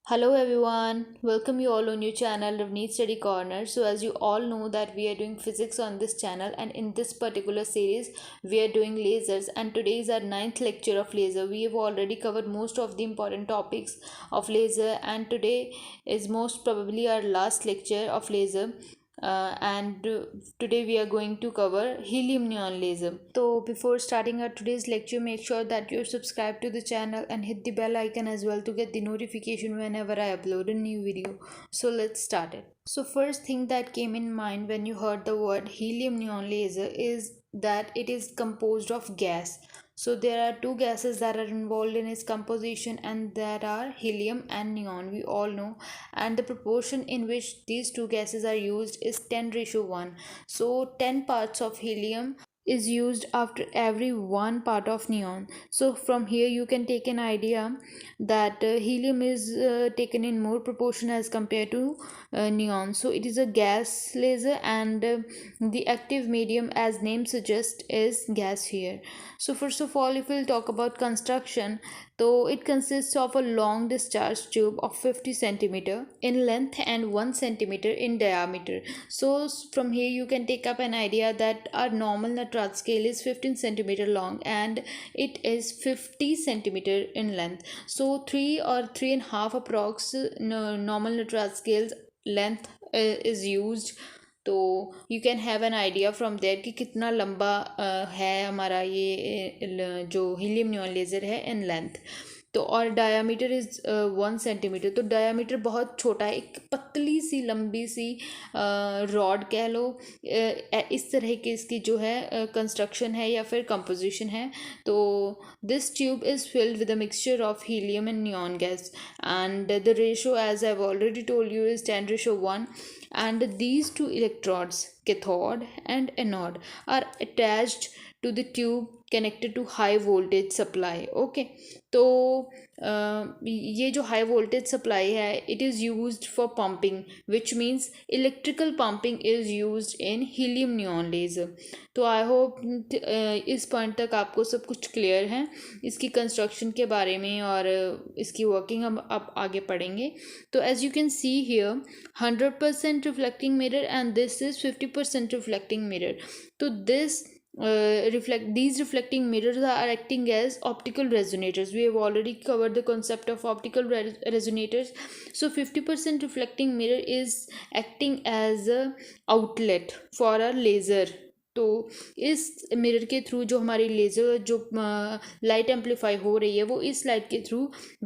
Hello everyone, welcome you all on your channel Ravneet Study Corner. So as you all know that we are doing physics on this channel, and in this particular series we are doing lasers, and today is our ninth lecture of laser. We have already covered most of the important topics of laser, and today is most probably our last lecture of laser. And today we are going to cover helium neon laser. So before starting our today's lecture, make sure that you're subscribed to the channel and hit the bell icon as well to get the notification whenever I upload a new video. So let's start it. So first thing that came in mind when you heard the word helium neon laser is that it is composed of gas. So there are two gases that are involved in its composition, and that are helium and neon, we all know. And the proportion in which these two gases are used is 10:1. So 10 parts of helium is used after every one part of neon. So from here you can take an idea that helium is taken in more proportion as compared to neon. So it is a gas laser, and the active medium, as name suggests, is gas here. So first of all, if we'll talk about construction, so it consists of a long discharge tube of 50 centimeter in length and 1 centimeter in diameter. So from here you can take up an idea that our normal Natraz scale is 15 centimeter long and it is 50 centimeter in length. So 3 or 3.5 approx normal Natraz scales length is used. तो you can have an idea from there कि कितना लंबा है हमारा ये जो helium neon laser है in length. तो और डायामीटर इज़ 1 सेंटीमीटर। तो डायामीटर बहुत छोटा है, एक पतली सी लंबी सी रॉड कह लो, इस तरह की इसकी जो है कंस्ट्रक्शन है या फिर कंपोजिशन है। तो this tube is filled with a mixture of helium and neon gas, and the ratio as I have already told you is 10:1, and these two electrodes, cathode and anode, are attached to the tube connected to high voltage supply. Okay, तो ये जो high voltage supply है, it is used for pumping, which means electrical pumping is used in helium neon laser. तो I hope इस point तक आपको सब कुछ क्लियर है इसकी कंस्ट्रक्शन के बारे में, और इसकी वर्किंग हम अब आगे पढ़ेंगे। तो as you can see here 100% reflecting mirror and this is 50% reflecting mirror. तो this these reflecting mirrors are acting as optical resonators. We have already covered the concept of optical resonators. So 50% reflecting mirror is acting as a outlet for a laser. तो इस mirror के through जो हमारी laser जो light amplify हो रही है वो इस लाइट के थ्रू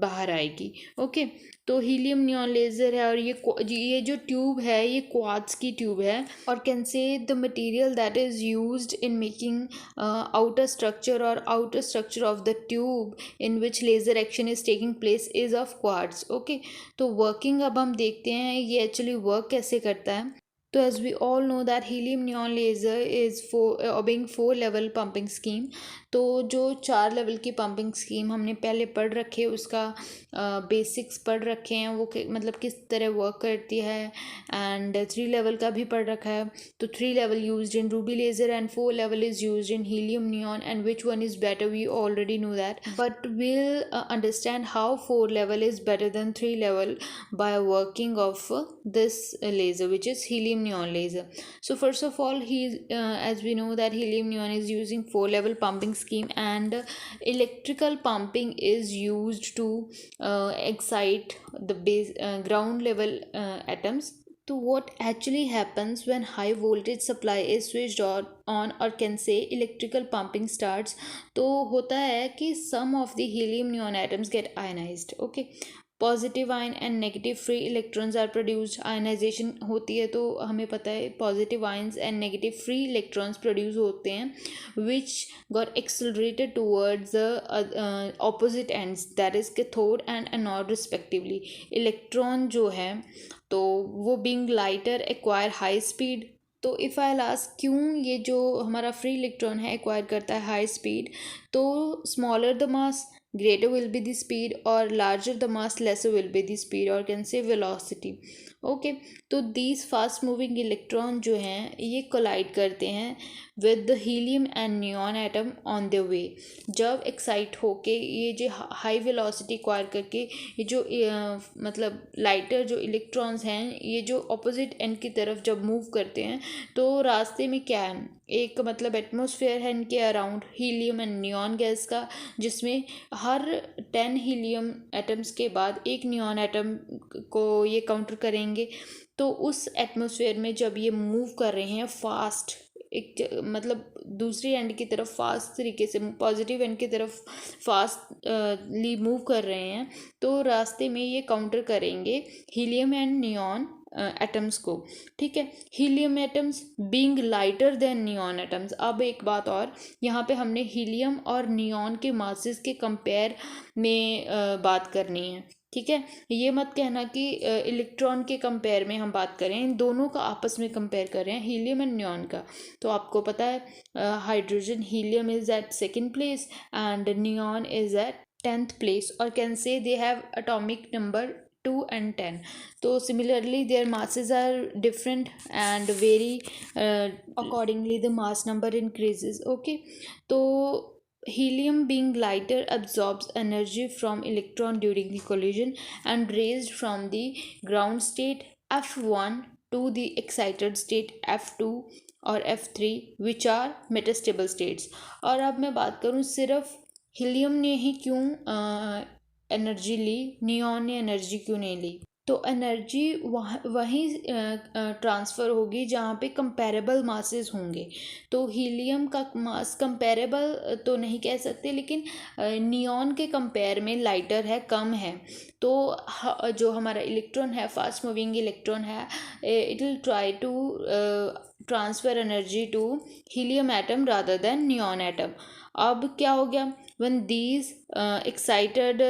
बाहर आएगी। ओके, तो हीलियम नियॉन लेज़र है, और ये जो ट्यूब है ये क्वार्ट्ज की ट्यूब है, और can say the material that is used in making outer structure और outer structure of the tube in which laser action is taking place is of quartz. Okay, तो वर्किंग अब हम देखते हैं ये एक्चुअली वर्क कैसे करता है। तो as we all know that helium neon laser is for obeying 4 level pumping scheme. तो जो 4 लेवल की पंपिंग स्कीम हमने पहले पढ़ रखे, उसका बेसिक्स पढ़ रखे हैं, वो मतलब किस तरह वर्क करती है, एंड 3 लेवल का भी पढ़ रखा है। तो 3 level used in ruby laser and 4 level is used in helium neon, and which one is better we already know that, but we'll understand how 4 level is better than 3 level by working of this laser, which is helium neon laser. So first of all, as we know that helium neon is using 4 level pumping scheme, and electrical pumping is used to excite the base ground level atoms. So what actually happens when high voltage supply is switched on or can say electrical pumping starts, तो होता है कि some of the helium neon atoms get ionized. Okay, positive ion and negative free electrons are produced. Ionization होती है तो हमें पता है positive ions and negative free electrons produce होते हैं, which got accelerated towards the opposite ends, that is cathode and anode respectively. Electron जो है तो वो being lighter acquire high speed. तो इफ़ आई आस्क क्यों ये जो हमारा फ्री इलेक्ट्रॉन है एक्वायर करता है हाई स्पीड, तो smaller the mass greater will be the speed, or larger the mass, lesser will be the speed, or can say velocity. Okay तो दीज फास्ट मूविंग इलेक्ट्रॉन जो हैं ये collide करते हैं with the helium and neon atom on the way. जब excite होके ये जो हाई वेलोसिटी एक्वायर करके ये जो मतलब लाइटर जो इलेक्ट्रॉन्स हैं ये जो अपोजिट एंड की तरफ जब मूव करते हैं तो रास्ते में क्या है, एक मतलब एटमॉस्फेयर है इनके around helium and neon gas का, जिसमें हर 10 हीलियम एटम्स के बाद एक नियॉन एटम को ये काउंटर करेंगे। तो उस एटमॉस्फेयर में जब ये मूव कर रहे हैं फास्ट, एक मतलब दूसरी एंड की तरफ फास्ट तरीके से, पॉजिटिव एंड की तरफ फास्टली मूव कर रहे हैं, तो रास्ते में ये काउंटर करेंगे हीलियम एंड नियॉन एटम्स को। ठीक है, helium atoms being lighter than neon atoms. अब एक बात और, यहाँ पे हमने हीलियम और नियॉन के मासेस के कंपेयर में बात करनी है। ठीक है, ये मत कहना कि इलेक्ट्रॉन के कंपेयर में हम बात करें, इन दोनों का आपस में कंपेयर कर रहे हैं, हीलियम एंड नियॉन का। तो आपको पता है hydrogen, helium is at second place and neon is at 10th place, or can say they have atomic number 2 and 10. So similarly their masses are different and vary accordingly the mass number increases. Okay, so helium being lighter absorbs energy from electron during the collision and raised from the ground state F1 to the excited state F2 और F3 which are metastable states। और अब मैं बात करूँ सिर्फ helium ने ही क्यों energy ली, neon ने एनर्जी क्यों नहीं ली। तो एनर्जी वहीं ट्रांसफ़र होगी जहाँ पे कंपैरेबल मासेस होंगे। तो हीलियम का मास कंपैरेबल तो नहीं कह सकते, लेकिन नियॉन के कंपेयर में लाइटर है, कम है। तो जो हमारा इलेक्ट्रॉन है, फास्ट मूविंग इलेक्ट्रॉन है, it will try to transfer energy to helium atom rather than neon atom. अब क्या हो गया, when these excited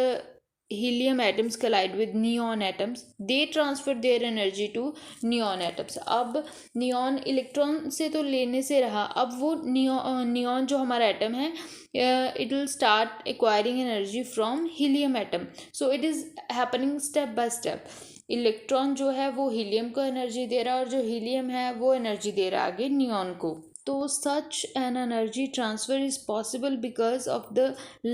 helium atoms collide with neon atoms, they transfer their energy to neon atoms। अब neon electron से तो लेने से रहा, अब वो नियॉन जो हमारा एटम है it will start acquiring energy from helium atom। so it is happening step by step। Electron जो है वो हीलियम को एनर्जी दे रहा है और जो हीलियम है वो एनर्जी दे रहा है आगे नियॉन को। तो such an energy transfer is possible because of the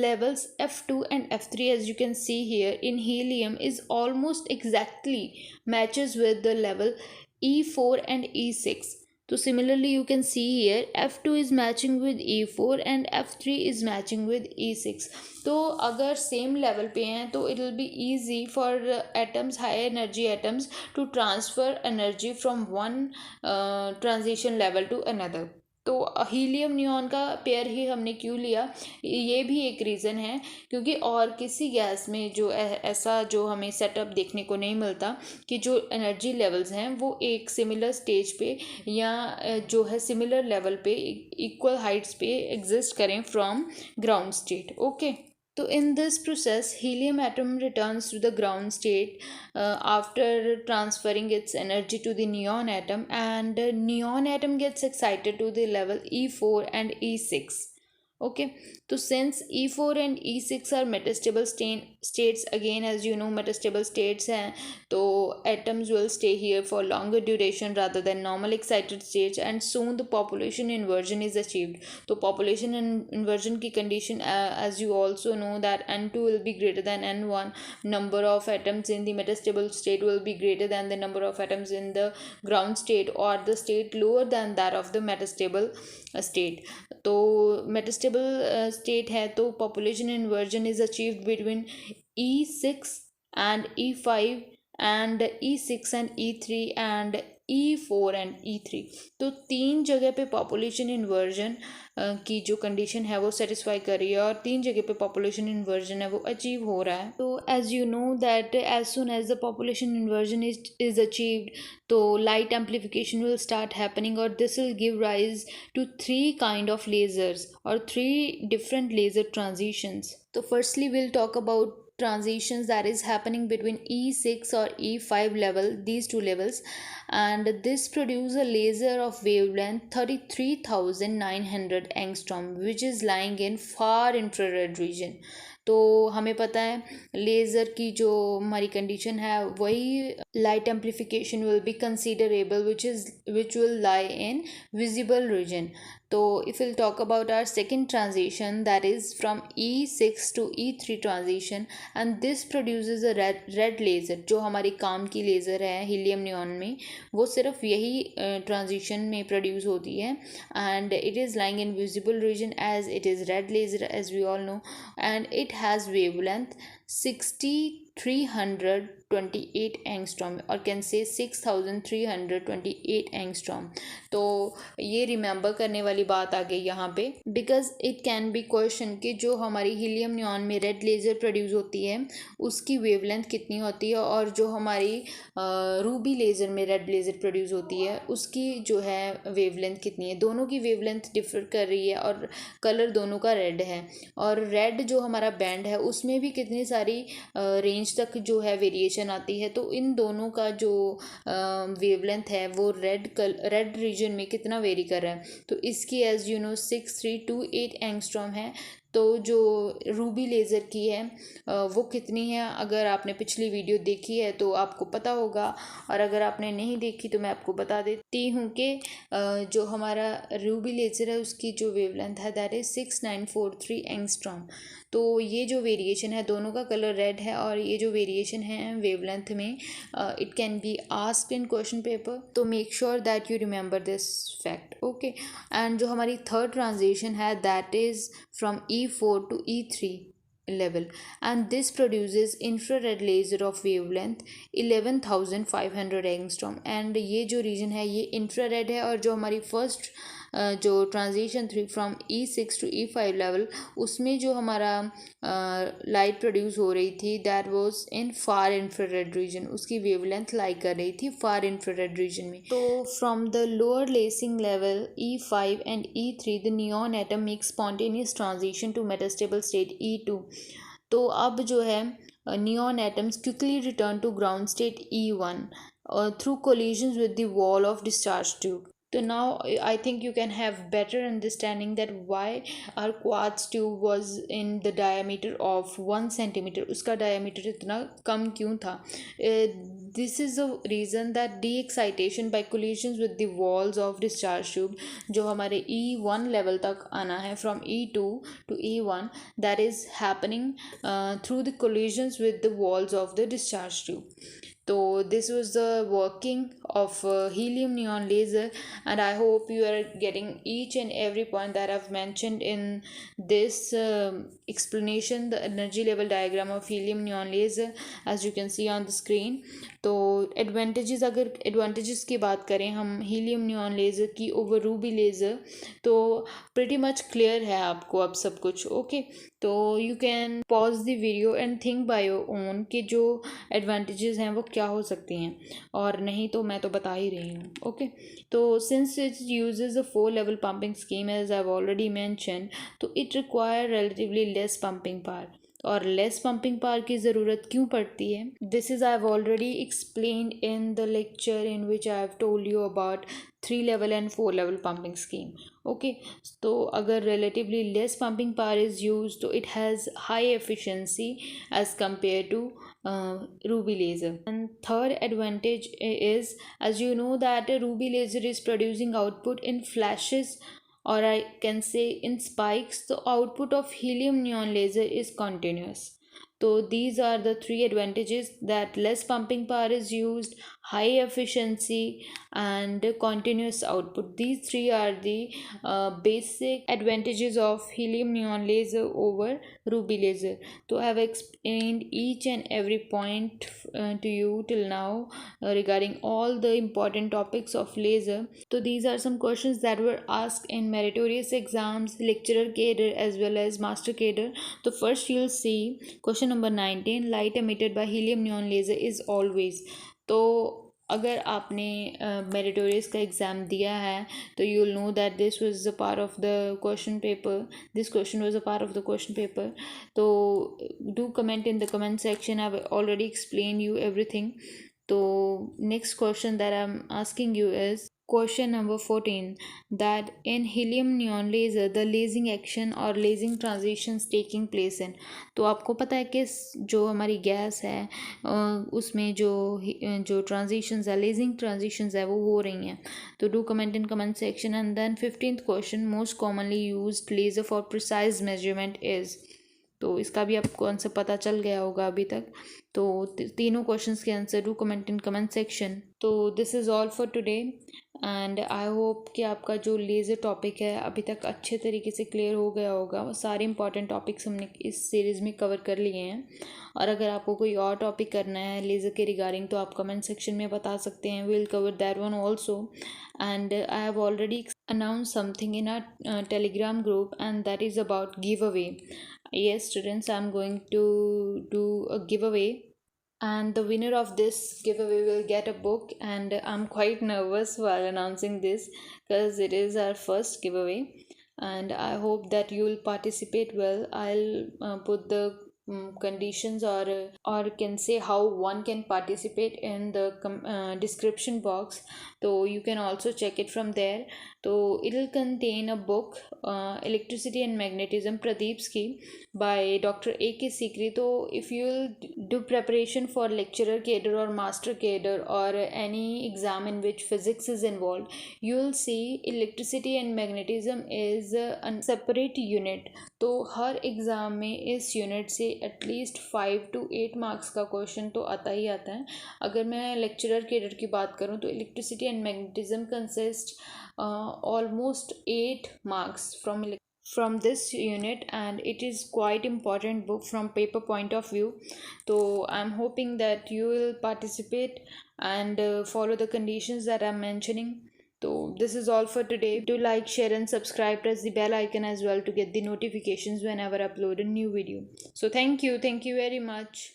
levels F2 and F3, as you can see here in helium is almost exactly matches with the level E4 and E6। So similarly you can see here F2 is matching with E4 and F3 is matching with E6। तो अगर same level पे हैं तो it will be easy for atoms, high energy atoms, to transfer energy from one transition level to another. तो helium neon का pair ही हमने क्यों लिया, ये भी एक रीज़न है, क्योंकि और किसी गैस में जो ऐसा जो हमें सेटअप देखने को नहीं मिलता कि जो एनर्जी लेवल्स हैं वो एक सिमिलर स्टेज पे या जो है सिमिलर लेवल पे, इक्वल हाइट्स पे एग्जिस्ट करें फ्रॉम ग्राउंड स्टेट। ओके, तो in this process helium atom returns to the ground state after transferring its energy to the neon atom, and neon atom gets excited to the level E4 and E6। okay, so since E4 and E6 are metastable states, again as you know metastable states हैं, तो atoms will stay here for longer duration rather than normal excited states, and soon the population inversion is achieved। तो population inversion की condition as you also know that N2 will be greater than N1, number of atoms in the metastable state will be greater than the number of atoms in the ground state or the state lower than that of the metastable state। तो metastable state है तो population inversion is achieved between E6 and E5 and E6 and E3 and E4 and E3। तो तीन जगह पे population inversion की जो condition है वो सेटिस्फाई कर रही है और तीन जगह पे पॉपुलेशन इन्वर्जन है वो अचीव हो रहा है। तो as you know that as soon as the population inversion is achieved, तो light amplification will start happening और this will give rise to 3 kind of lasers और 3 डिफरेंट लेजर ट्रांजिशंस। तो firstly will talk about transitions that is happening between E6 or E5 level, these two levels, and this produce a laser of wavelength 33,900 angstrom which is lying in far infrared region। तो हमें पता है laser की जो हमारी condition है वही light amplification will be considerable which will lie in visible reason. तो if we'll talk about our second transition, that is from E6 to E3 transition, and this produces a red laser. जो हमारी काम की laser है helium neon में वो सिर्फ यही ट्रांजिशन में प्रोड्यूस होती है, and it is lying in visible region as it is red laser as we all know, and it has wavelength 6328 angstrom और कैन से 6328 एंगस्ट्रॉम. तो ये रिमेंबर करने वाली बात आ गई यहाँ पे, because it can B question कि जो हमारी हीलियम नियॉन में रेड लेज़र प्रोड्यूस होती है उसकी वेवलेंथ कितनी होती है, और जो हमारी रूबी लेज़र में रेड लेज़र प्रोड्यूस होती है उसकी जो है वेवलेंथ कितनी है. दोनों की वेवलेंथ डिफर कर रही है और कलर दोनों का रेड है, और रेड जो हमारा बैंड है उसमें भी कितनी सारी रेंज तक जो है वेरिएशन आती है. तो इन दोनों का जो वेवलेंथ है वो रेड रीजन में कितना वेरी कर रहा है. तो इसकी एज यू नो 6328 एंगस्ट्रॉम है. तो जो रूबी लेज़र की है वो कितनी है, अगर आपने पिछली वीडियो देखी है तो आपको पता होगा, और अगर आपने नहीं देखी तो मैं आपको बता देती हूँ कि जो हमारा रूबी लेज़र है उसकी जो वेवलेंथ है दैट इज़ 6943 एंगस्ट्रॉम. तो ये जो वेरिएशन है दोनों का कलर रेड है, और ये जो वेरिएशन है वेवलेंथ में it can be asked in question paper. तो make sure that you remember this fact. Okay, and जो हमारी थर्ड ट्रांजिशन है that is from E4 to E3 level, and this produces infrared laser of wavelength 11,500 angstrom. And ये जो reason है ये infrared है, और जो हमारी फर्स्ट जो ट्रांजिशन थी from E6 to E5 level उसमें जो हमारा लाइट प्रोड्यूस हो रही थी that was in far infrared region. उसकी वेवलेंथ लाई कर रही थी फार इंफ्रारेड रीजन में. तो from the lower lasing level E5 and E3 the neon atom make spontaneous transition to metastable state E2. तो अब जो है neon atoms quickly return to ground state E1 through collisions with the wall of discharge tube. So now I think you can have better understanding that why our quartz tube was in the diameter of 1 centimeter. उसका diameter इतना कम क्यों था? This is the reason that de-excitation by collisions with the walls of discharge tube जो हमारे E1 level तक आना है from E2 to E1, that is happening through the collisions with the walls of the discharge tube. So this was the working of helium neon laser, and I hope you are getting each and every point that I've mentioned in this explanation, the energy level diagram of helium neon laser as you can see on the screen. तो advantages, अगर advantages की बात करें हम helium neon laser की over Ruby laser, तो pretty much clear है आपको अब सब कुछ. ओके, तो you can pause the video and think by your own कि जो एडवांटेजेस हैं वो क्या हो सकती हैं, और नहीं तो मैं तो बता ही रही हूँ. ओके, तो since it uses a 4 level pumping scheme as I have already mention, तो it require relatively less pumping power. और लेस पंपिंग पावर की ज़रूरत क्यों पड़ती है? This is I have already explained in the lecture in which I have told you about 3 level and 4 level pumping scheme. Okay, तो अगर relatively less pumping power is use तो it has high efficiency as compare to ruby laser. And third advantage is, as you know that a ruby laser is producing output in flashes, or I can say in spikes. The output of helium neon laser is continuous. So these are the three advantages, that less pumping power is used, high efficiency, and continuous output. These three are the basic advantages of helium neon laser over ruby laser. So I have explained each and every point to you till now regarding all the important topics of laser. So these are some questions that were asked in meritorious exams, lecturer cadre as well as master cadre. So first you'll see question number 19, light emitted by helium neon laser is always. तो अगर आपने meritorious का exam दिया है तो you will know that this was a part of the question paper, this question was a part of the question paper. तो do comment in the comment section, I have already explain you everything. तो next question that I am asking you is, Question number 14, that in helium neon laser the lasing action और lasing transitions taking place in, तो आपको पता है कि जो हमारी gas है उसमें जो transitions है, lasing transitions है, वो हो रही हैं. तो do comment in comment section. And then 15th question, most commonly used laser for precise measurement is, तो इसका भी आपको आंसर पता चल गया होगा अभी तक. तो तीनों क्वेश्चंस के answer do comment in comment section. तो this is all for today and I hope कि आपका जो लेज़र टॉपिक है अभी तक अच्छे तरीके से क्लियर हो गया होगा. वो सारे इंपॉर्टेंट टॉपिक्स हमने इस सीरीज़ में कवर कर लिए हैं. और अगर आपको कोई और टॉपिक करना है लेज़र के रिगार्डिंग तो आप कमेंट सेक्शन में बता सकते हैं. Will cover that one also. And I have already announced something in our telegram group, and that is about giveaway. Yes students, I'm going to do a giveaway, and the winner of this giveaway will get a book. And I'm quite nervous while announcing this because it is our first giveaway, and I hope that you will participate well. I'll put the conditions or can say how one can participate in the description box, so you can also check it from there. So it will contain a book, electricity and magnetism, Pradeep's by Dr. A.K. Sikri. So if you will do preparation for lecturer cadre or master cadre or any exam in which physics is involved, you will see electricity and magnetism is a separate unit. तो हर exam में इस unit से at least 5 to 8 marks का question तो आता ही आता है. अगर मैं लेक्चरर कैडर की बात करूँ तो electricity and magnetism consist almost 8 marks from this unit, and it is quite important book from paper point of view. So I'm hoping that you will participate and follow the conditions that I'm mentioning. So this is all for today. Do like, share and subscribe. Press the bell icon as well to get the notifications whenever I upload a new video. So thank you very much.